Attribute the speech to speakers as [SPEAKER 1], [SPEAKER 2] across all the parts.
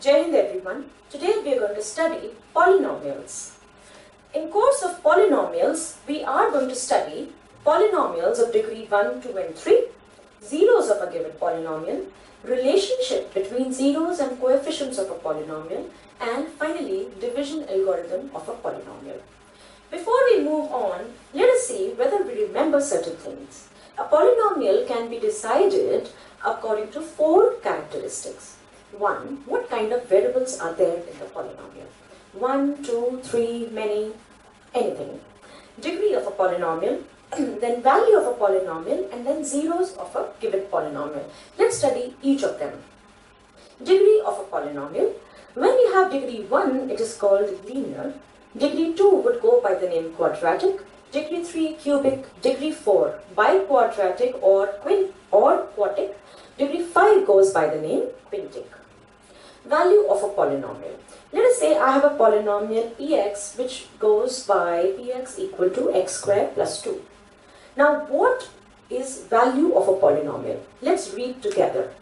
[SPEAKER 1] Jai Hind everyone. Today we are going to study polynomials. In course of polynomials, we are going to study polynomials of degree 1, 2 and 3, zeros of a given polynomial, relationship between zeros and coefficients of a polynomial, and finally division algorithm of a polynomial. Before we move on, let us see whether we remember certain things. A polynomial can be decided according to 4 characteristics. 1. What kind of variables are there in the polynomial? 1, 2, 3, many, anything. Degree of a polynomial, then value of a polynomial, and then zeros of a given polynomial. Let's study each of them. Degree of a polynomial. When we have degree 1, it is called linear. Degree 2 would go by the name quadratic. Degree 3 cubic. Degree 4 biquadratic or quartic. Degree 5 goes by the name quintic. Value of a polynomial. Let us say I have a polynomial ex which goes by ex equal to x squared plus 2. Now what is value of a polynomial? Let's read together.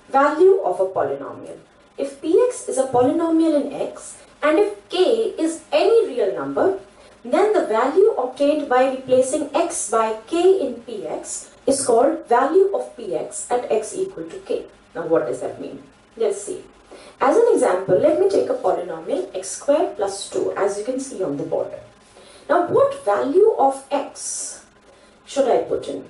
[SPEAKER 1] Value of a polynomial. If px is a polynomial in x and if k is any real number, then the value obtained by replacing x by k in px is called value of px at x equal to k. Now what does that mean? Let's see. As an example, let me take a polynomial x squared plus 2 as you can see on the board. Now what value of x should I put in?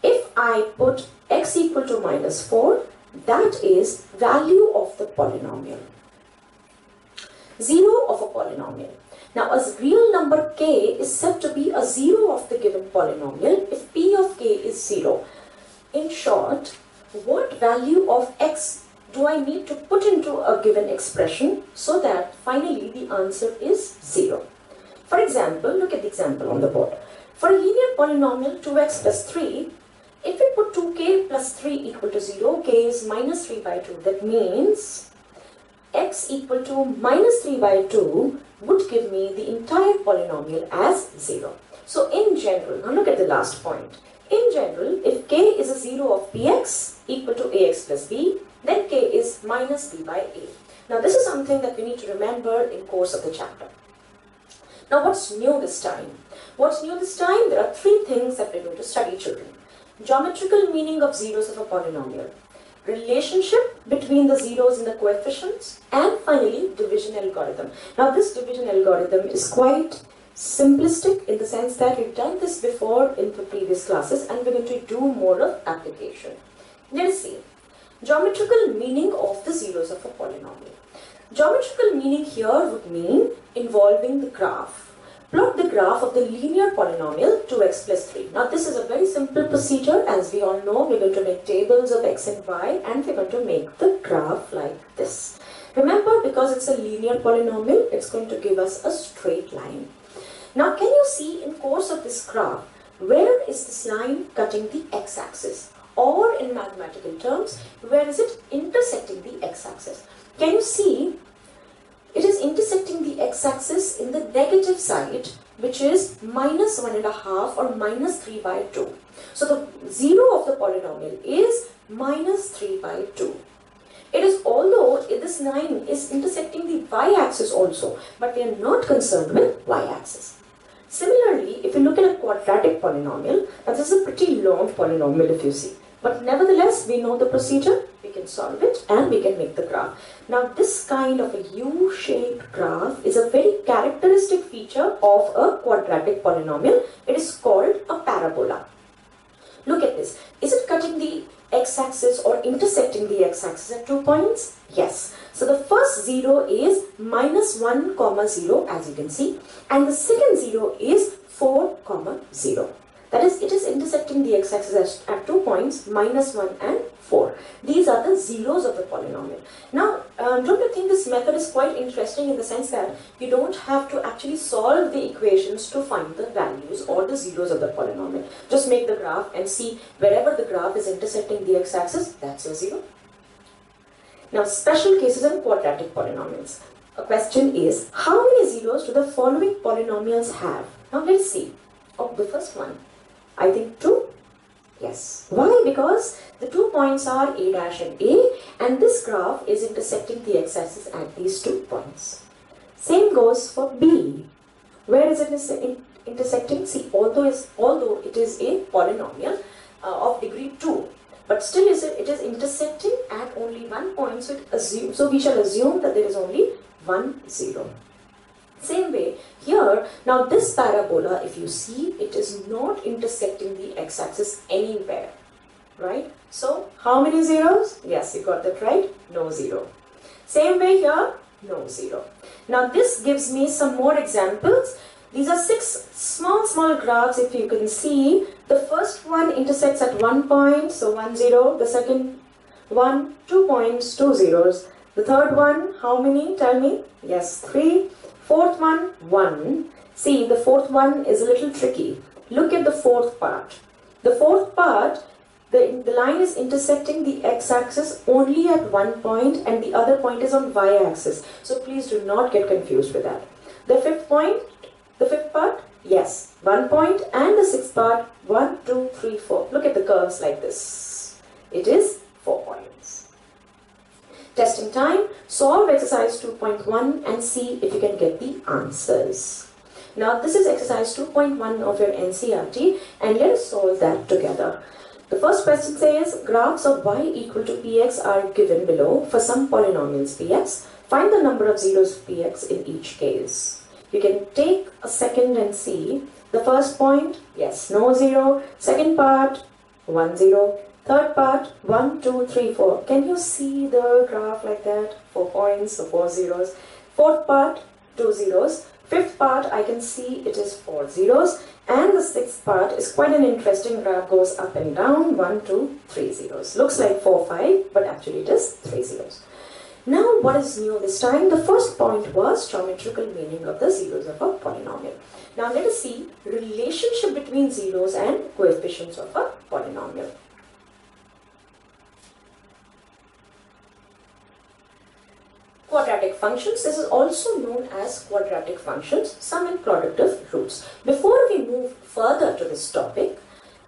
[SPEAKER 1] If I put x equal to minus 4, that is value of the polynomial. Zero of a polynomial. Now a real number k is said to be a zero of the given polynomial if p of k is 0. In short, what value of x do I need to put into a given expression so that finally the answer is 0? For example, look at the example on the board. For a linear polynomial 2x plus 3, if we put 2k plus 3 equal to 0, k is minus 3 by 2. That means x equal to minus 3 by 2 would give me the entire polynomial as 0. So in general, now look at the last point. In general, if k is a 0 of px equal to ax plus b, then k is minus b by a. Now this is something that we need to remember in course of the chapter. Now what's new this time? What's new this time? There are 3 things that we're going to study, children. Geometrical meaning of zeros of a polynomial, relationship between the zeros and the coefficients, and finally division algorithm. Now this division algorithm is quite simplistic in the sense that we've done this before in the previous classes and we're going to do more of application. Let's see. Geometrical meaning of the zeros of a polynomial. Geometrical meaning here would mean involving the graph. Plot the graph of the linear polynomial 2x plus 3. Now this is a very simple procedure. As we all know, we're going to make tables of x and y and we're going to make the graph like this. Remember, because it's a linear polynomial, it's going to give us a straight line. Now can you see in course of this graph, where is this line cutting the x-axis? Or in mathematical terms, where is it intersecting the x-axis? Can you see? It is intersecting the x-axis in the negative side, which is minus 1.5 or minus 3 by 2. So the zero of the polynomial is minus 3 by 2. It is, although this line is intersecting the y-axis also, but we are not concerned with y-axis. Similarly, if you look at a quadratic polynomial, now this is a pretty long polynomial if you see. But nevertheless, we know the procedure, we can solve it and we can make the graph. Now this kind of a U-shaped graph is a very characteristic feature of a quadratic polynomial. It is called a parabola. Look at this. Is it cutting the x-axis or intersecting the x-axis at 2 points? Yes. So the first 0 is minus 1, 0 as you can see, and the second 0 is 4, 0. That is, it is intersecting the x-axis at 2 points, minus 1 and 4. These are the zeros of the polynomial. Now, don't you think this method is quite interesting in the sense that you don't have to actually solve the equations to find the values or the zeros of the polynomial. Just make the graph and see wherever the graph is intersecting the x-axis, that's your 0. Now, special cases in quadratic polynomials. A question is, how many zeros do the following polynomials have? Now, let's see. Oh, the first one. I think 2. Yes. Why? Because the 2 points are A dash and A, and this graph is intersecting the x-axis at these 2 points. Same goes for B. Where is it intersecting? See, although it is a polynomial of degree 2, but still it is intersecting at only 1 point, so we shall assume that there is only 1, 0. Same way here, now this parabola, if you see, it is not intersecting the x-axis anywhere, right? So how many zeros? Yes, you got that right, no 0. Same way here, no 0. Now this gives me some more examples. These are 6 small graphs. If you can see, the first one intersects at 1 point, so 1, 0. The second one, 2 points, 2 zeros. The third one, how many? Tell me. Yes, 3. Fourth one, 1. See, the fourth one is a little tricky. Look at the fourth part. The fourth part, the line is intersecting the x-axis only at 1 point, and the other point is on y-axis. So please do not get confused with that. The fifth part, yes, 1 point, and the sixth part, 1, 2, 3, 4. Look at the curves like this. It is 4 points. Testing time, solve exercise 2.1 and see if you can get the answers. Now this is exercise 2.1 of your NCERT, and let us solve that together. The first question says, graphs of y equal to px are given below for some polynomials px. Find the number of zeros of px in each case. You can take a second and see. The first point, yes, no 0. Second part, 1, 0. Third part, 1, 2, 3, 4. Can you see the graph like that? 4 points, so 4 zeros. Fourth part, 2 zeros. Fifth part, I can see it is 4 zeros. And the sixth part is quite an interesting graph, goes up and down, 1, 2, 3 zeros. Looks like 4, 5, but actually it is 3 zeros. Now, what is new this time? The first point was geometrical meaning of the zeros of a polynomial. Now, let us see relationship between zeros and coefficients of a polynomial. Quadratic functions. This is also known as quadratic functions, sum and product of roots. Before we move further to this topic,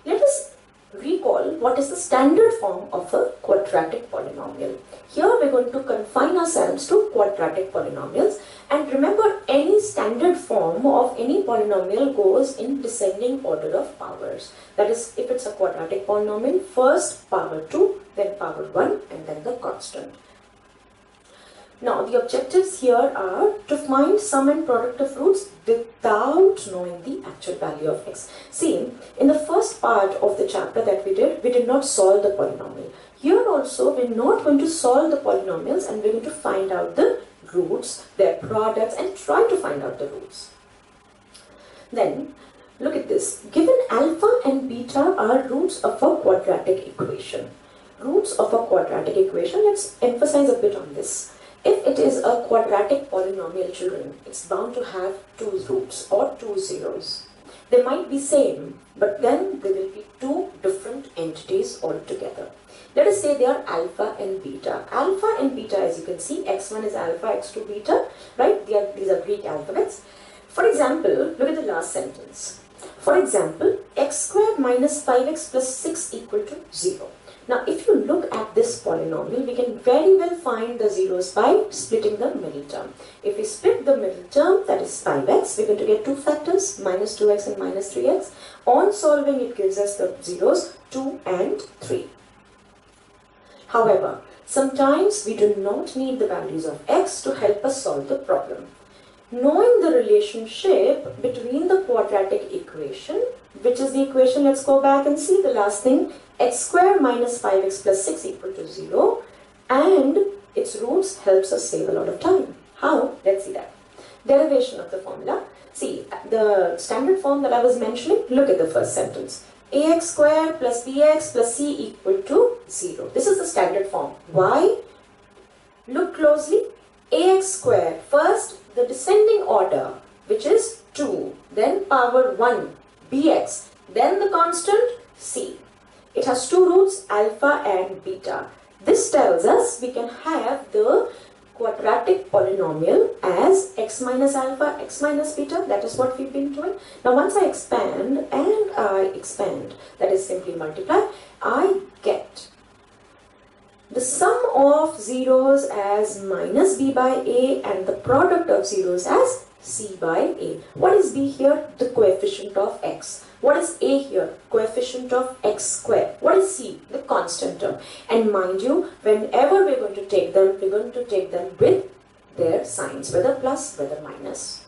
[SPEAKER 1] let us recall what is the standard form of a quadratic polynomial. Here we are going to confine ourselves to quadratic polynomials, and remember, any standard form of any polynomial goes in descending order of powers. That is, if it's a quadratic polynomial, first power 2, then power 1, and then the constant. Now, the objectives here are to find sum and product of roots without knowing the actual value of x. See, in the first part of the chapter that we did not solve the polynomial. Here also, we're not going to solve the polynomials, and we're going to find out the roots, their products, and try to find out the roots. Then, look at this. Given alpha and beta are roots of a quadratic equation. Roots of a quadratic equation, let's emphasize a bit on this. If it is a quadratic polynomial, children, it's bound to have 2 roots or 2 zeros. They might be same, but then there will be 2 different entities altogether. Let us say they are alpha and beta. Alpha and beta, as you can see, x1 is alpha, x2 beta, right? These are Greek alphabets. For example, look at the last sentence. For example, x squared minus 5x plus 6 equal to 0. Now, if you look at this polynomial, we can very well find the zeros by splitting the middle term. If we split the middle term, that is 5x, we're going to get 2 factors, minus 2x and minus 3x. On solving, it gives us the zeros 2 and 3. However, sometimes we do not need the values of x to help us solve the problem. Knowing the relationship between the quadratic equation, which is the equation, let's go back and see the last thing, x squared minus 5x plus 6 equal to 0, and its roots helps us save a lot of time. How? Let's see that. Derivation of the formula. See, the standard form that I was mentioning, look at the first sentence. Ax squared plus bx plus c equal to 0. This is the standard form. Why? Look closely. Ax squared, first the descending order, which is 2, then power 1, bx, then the constant c. It has 2 roots, alpha and beta. This tells us we can have the quadratic polynomial as x x minus alpha, x minus beta. That is what we've been doing. Now once I expand and I expand, that is simply multiply, I get the sum of zeros as minus b by a and the product of zeros as c by a. What is b here? The coefficient of x. What is a here? Coefficient of x square. What is c? The constant term. And mind you, whenever we're going to take them, we're going to take them with their signs, whether plus, whether minus.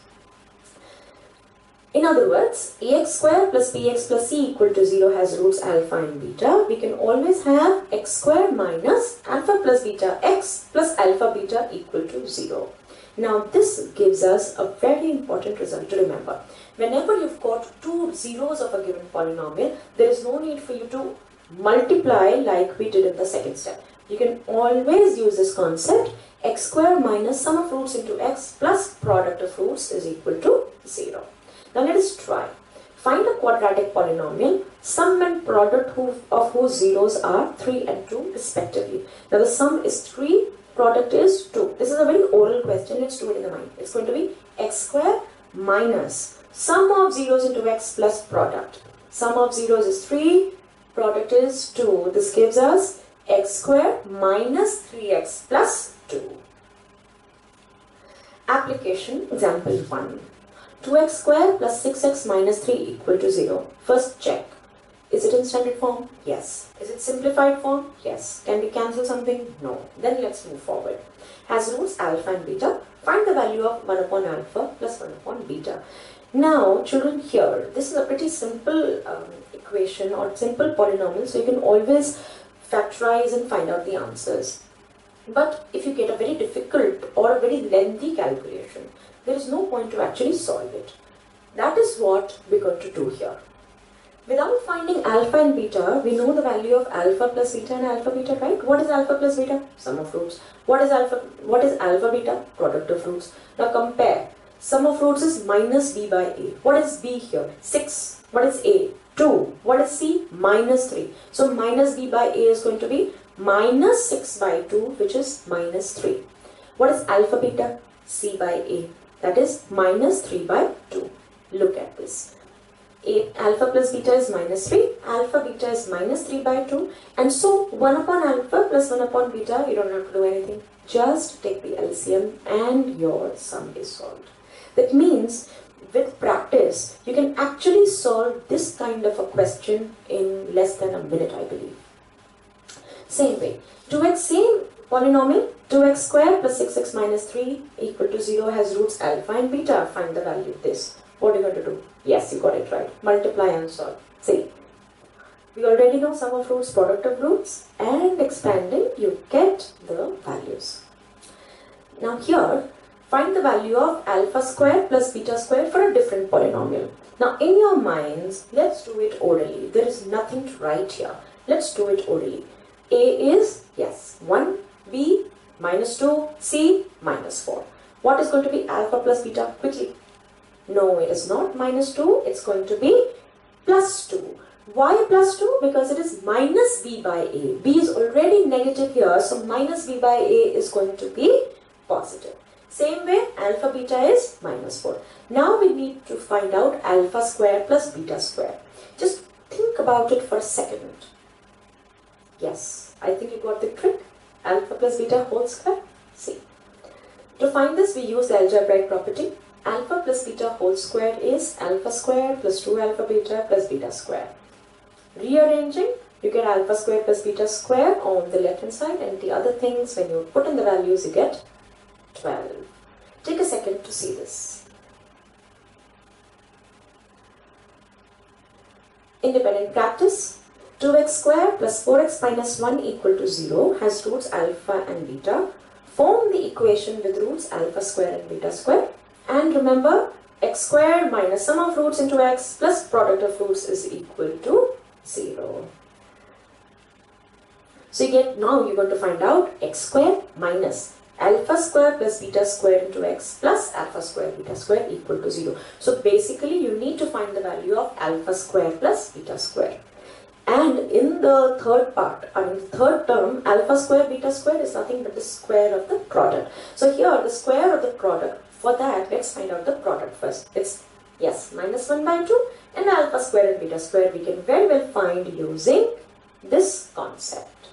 [SPEAKER 1] In other words, ax square plus bx plus c equal to 0 has roots alpha and beta. We can always have x square minus alpha plus beta x plus alpha beta equal to 0. Now this gives us a very important result to remember. Whenever you've got two zeros of a given polynomial, there is no need for you to multiply like we did in the second step. You can always use this concept, x square minus sum of roots into x plus product of roots is equal to 0. Now let us try. Find a quadratic polynomial, sum and product of whose zeros are 3 and 2 respectively. Now the sum is 3, product is 2. This is a very oral question, let's do it in the mind. It's going to be x square minus sum of zeros into x plus product. Sum of zeros is 3, product is 2. This gives us x square minus 3x plus 2. Application, example 1. 2x square plus 6x minus 3 equal to 0. First check. Is it in standard form? Yes. Is it simplified form? Yes. Can we cancel something? No. Then let's move forward. Has roots alpha and beta. Find the value of 1 upon alpha plus 1 upon beta. Now, children, here, this is a pretty simple equation or simple polynomial, so you can always factorize and find out the answers. But if you get a very difficult or a very lengthy calculation, there is no point to actually solve it. That is what we're going to do here. Without finding alpha and beta, we know the value of alpha plus beta and alpha beta, right? What is alpha plus beta? Sum of roots. What is alpha beta? Product of roots. Now compare. Sum of roots is minus b by a. What is b here? 6. What is a? 2. What is c? Minus 3. So minus b by a is going to be minus 6 by 2, which is minus 3. What is alpha beta? C by a. That is minus 3 by 2. Look at this. Alpha plus beta is minus 3, alpha beta is minus 3 by 2, and so 1 upon alpha plus 1 upon beta, you don't have to do anything. Just take the LCM and your sum is solved. That means with practice, you can actually solve this kind of a question in less than a minute, I believe. Same way, 2x, same polynomial, 2x square plus 6x minus 3 equal to 0 has roots alpha and beta. Find the value of this. What are you going to do? Yes, you got it right. Multiply and solve. See, we already know sum of roots, product of roots, and expanding, you get the values. Now here, find the value of alpha square plus beta square for a different polynomial. Now in your minds, let's do it orally. There is nothing to write here. Let's do it orally. A is, yes, 1, B, minus 2, C, minus 4. What is going to be alpha plus beta? Quickly. No, it is not minus 2. It's going to be plus 2. Why plus 2? Because it is minus b by a. B is already negative here, so minus b by a is going to be positive. Same way, alpha beta is minus 4. Now we need to find out alpha square plus beta square. Just think about it for a second. Yes, I think you got the trick. Alpha plus beta whole square. See. To find this, we use the algebraic property. Alpha plus beta whole square is alpha square plus 2 alpha beta plus beta square. Rearranging, you get alpha square plus beta square on the left hand side, and the other things, when you put in the values, you get 12. Take a second to see this. Independent practice. 2x square plus 4x minus 1 equal to 0 has roots alpha and beta. Form the equation with roots alpha square and beta square. And remember, x square minus sum of roots into x plus product of roots is equal to 0. So you get, now you're going to find out x square minus alpha square plus beta square into x plus alpha square beta square equal to 0. So basically you need to find the value of alpha square plus beta square. And in the third part, third term, alpha square beta square is nothing but the square of the product. So here the square of the product For that, let's find out the product first. It's, yes, minus 1 by 2 and alpha square and beta square we can very well find using this concept.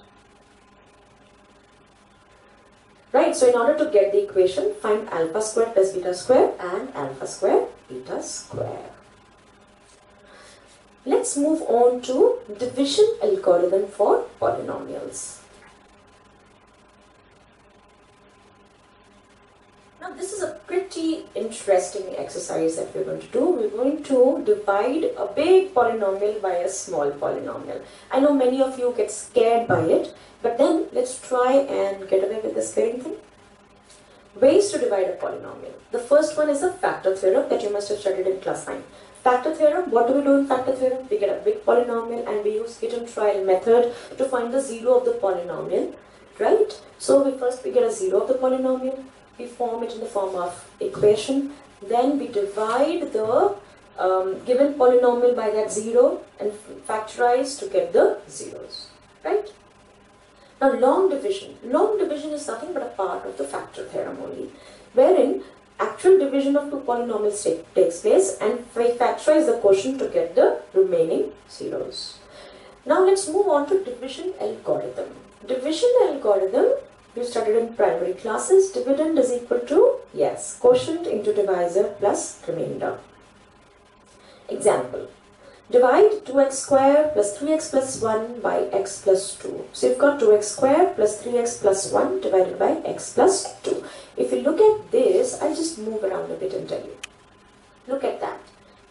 [SPEAKER 1] Right, so in order to get the equation, find alpha square plus beta square and alpha square beta square. Let's move on to division algorithm for polynomials. Now this is a pretty interesting exercise that we're going to do. We're going to divide a big polynomial by a small polynomial. I know many of you get scared by it, but then let's try and get away with the scaring thing. Ways to divide a polynomial. The first one is a factor theorem that you must have studied in class 9. Factor theorem, what do we do in factor theorem? We get a big polynomial and we use hit and trial method to find the zero of the polynomial, right? So we get a zero of the polynomial, we form it in the form of equation, then we divide the given polynomial by that zero and factorize to get the zeros, right? Now long division is nothing but a part of the factor theorem only, wherein actual division of two polynomials takes place and we factorize the quotient to get the remaining zeros. Now let's move on to division algorithm. Division algorithm you studied in primary classes. Dividend is equal to, yes, quotient into divisor plus remainder. Example. Divide 2x square plus 3x plus 1 by x plus 2. So you've got 2x square plus 3x plus 1 divided by x plus 2. If you look at this, I'll just move around a bit and tell you. Look at that.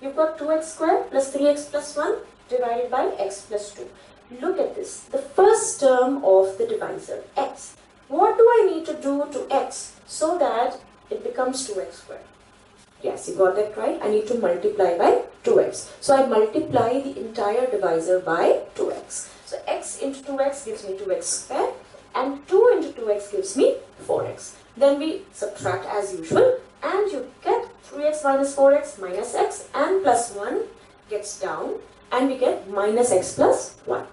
[SPEAKER 1] You've got 2x square plus 3x plus 1 divided by x plus 2. Look at this. The first term of the divisor, x. What do I need to do to x so that it becomes 2x squared? Yes, you got that right. I need to multiply by 2x. So I multiply the entire divisor by 2x. So x into 2x gives me 2x squared and 2 into 2x gives me 4x. Then we subtract as usual and you get 3x minus 4x minus x and plus 1 gets down and we get minus x plus 1.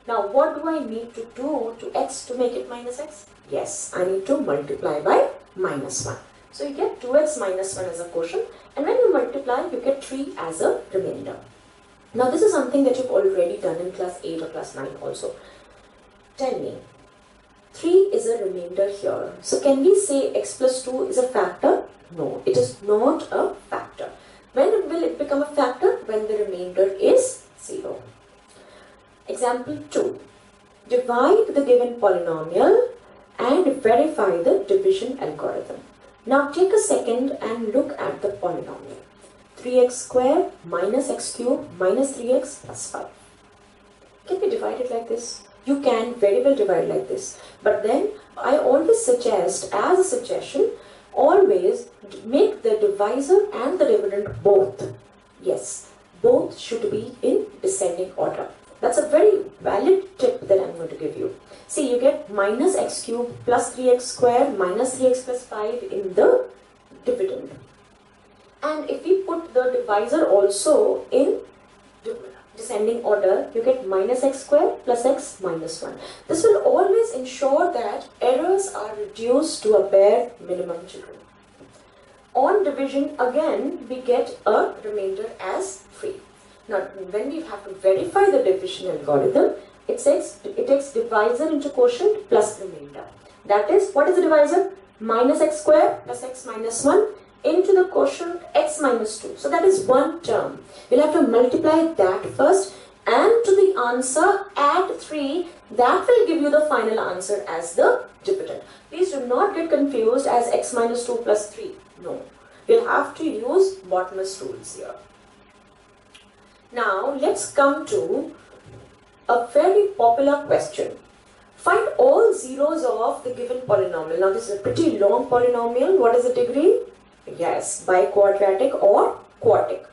[SPEAKER 1] Now what do I need to do to x to make it minus x? Yes, I need to multiply by minus 1. So you get 2x minus 1 as a quotient and when you multiply you get 3 as a remainder. Now this is something that you've already done in class 8 or class 9 also. Tell me, 3 is a remainder here. So can we say x plus 2 is a factor? No, it is not a factor. When will it become a factor? When the remainder is 0. Example 2. Divide the given polynomial and verify the division algorithm. Now take a second and look at the polynomial. 3x squared minus x cubed minus 3x plus 5. Can we divide it like this? You can very well divide like this. But then I always suggest, as a suggestion, always make the divisor and the dividend both. Yes, both should be in descending order. That's a very valid tip that I'm going to give you. See, you get minus x cubed plus 3x squared minus 3x plus 5 in the dividend. And if we put the divisor also in descending order, you get minus x squared plus x minus 1. This will always ensure that errors are reduced to a bare minimum, children. On division, again, we get a remainder as 3. Now, when we have to verify the division algorithm, it takes divisor into quotient plus remainder. That is, what is the divisor? Minus x squared plus x minus 1 into the quotient x minus 2. So that is one term. We'll have to multiply that first and to the answer add 3. That will give you the final answer as the dividend. Please do not get confused as x minus 2 plus 3. No. We'll have to use Bottomless rules here. Now let's come to a very popular question. Find all zeros of the given polynomial. Now this is a pretty long polynomial. What is the degree? Yes, biquadratic or quartic.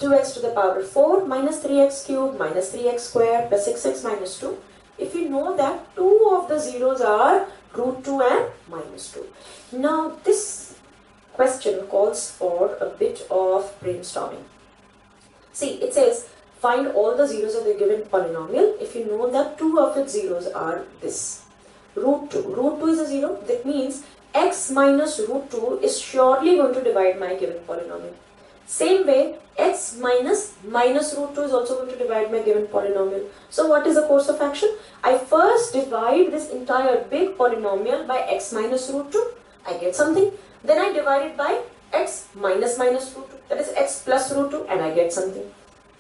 [SPEAKER 1] 2x to the power 4 minus 3x cubed minus 3x squared plus 6x minus 2. If you know that two of the zeros are root 2 and minus 2. Now this question calls for a bit of brainstorming. See, it says find all the zeros of the given polynomial if you know that two of its zeros are this. Root 2. Root 2 is a 0. That means x minus root 2 is surely going to divide my given polynomial. Same way, x minus root 2 is also going to divide my given polynomial. So what is the course of action? I first divide this entire big polynomial by x minus root 2. I get something. Then I divide it by x minus root 2. That is x plus root 2 and I get something.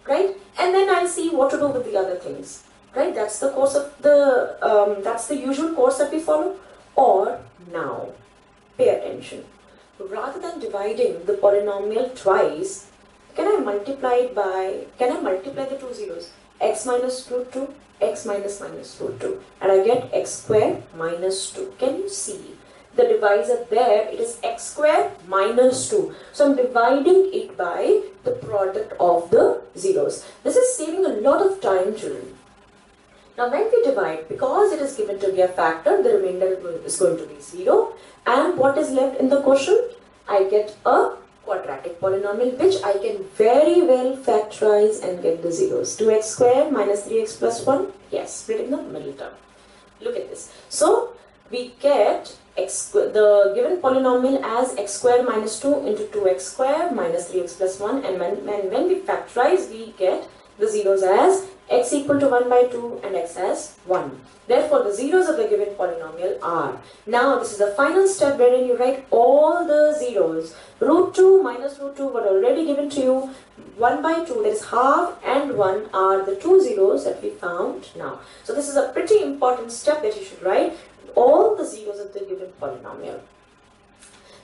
[SPEAKER 1] Right? And then I'll see what to do with the other things. Right? That's the course of the, that's the usual course that we follow. Or now, pay attention. Rather than dividing the polynomial twice, can I multiply the two zeros? X minus root 2, x minus root 2. And I get x squared minus 2. Can you see? The divisor there, it is x squared minus 2. So I'm dividing it by the product of the zeros. This is saving a lot of time, children. Now when we divide, because it is given to be a factor, the remainder is going to be 0. And what is left in the quotient? I get a quadratic polynomial which I can very well factorize and get the zeros. 2x squared minus 3x plus 1. Yes, split in the middle term. Look at this. So we get the given polynomial as x squared minus 2 into 2x squared minus 3x plus 1, and when we factorize, we get the zeros as x equal to 1 by 2 and x as 1. Therefore, the zeros of the given polynomial are. Now, this is the final step wherein you write all the zeros. Root 2 minus root 2 were already given to you. 1 by 2, that is half, and 1 are the two zeros that we found now. So, this is a pretty important step that you should write all the zeros of the given polynomial.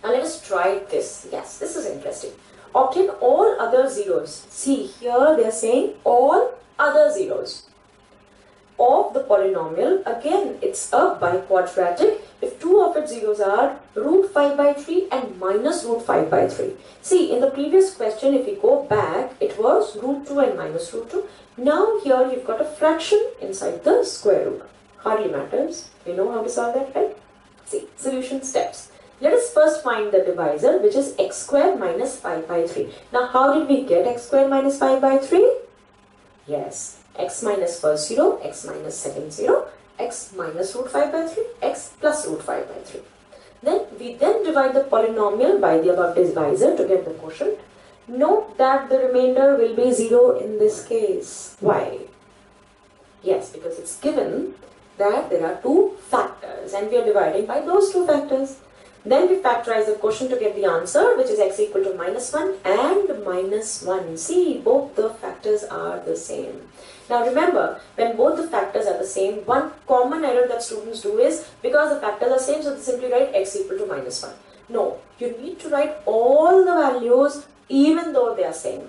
[SPEAKER 1] Now, let us try this. Yes, this is interesting. Obtain all other zeros. See, here they are saying all other zeros of the polynomial. Again, it's a biquadratic if two of its zeros are root 5 by 3 and minus root 5 by 3. See, in the previous question, if we go back, it was root 2 and minus root 2. Now here you've got a fraction inside the square root. Hardly matters. You know how to solve that, right? See, solution steps. Let us first find the divisor, which is x squared minus 5 by 3. Now, how did we get x squared minus 5 by 3? Yes, x minus first 0, x minus second 0, x minus root 5 by 3, x plus root 5 by 3. Then we divide the polynomial by the above divisor to get the quotient. Note that the remainder will be 0 in this case. Why? Yes, because it's given that there are two factors and we are dividing by those two factors. Then we factorize the quotient to get the answer, which is x equal to minus 1 and minus 1. See, both the factors are the same. Now remember, when both the factors are the same, one common error that students do is, because the factors are same, so they simply write x equal to minus 1. No, you need to write all the values even though they are same.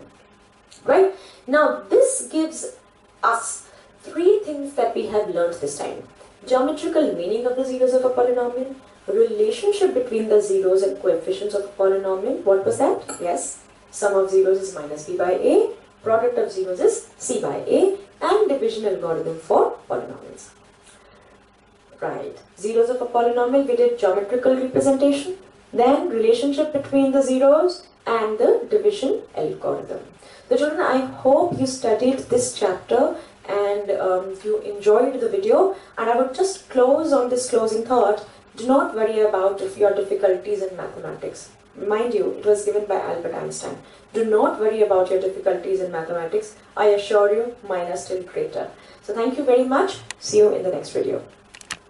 [SPEAKER 1] Right? Now this gives us three things that we have learned this time. Geometrical meaning of the zeros of a polynomial, relationship between the zeros and coefficients of a polynomial. What was that? Yes, sum of zeros is minus b by a, product of zeros is c by a, and division algorithm for polynomials. Right, zeros of a polynomial, we did geometrical representation, then relationship between the zeros and the division algorithm. So children, I hope you studied this chapter and you enjoyed the video, and I would just close on this closing thought. Do not worry about your difficulties in mathematics. Mind you, it was given by Albert Einstein. Do not worry about your difficulties in mathematics. I assure you, mine are still greater. So thank you very much. See you in the next video.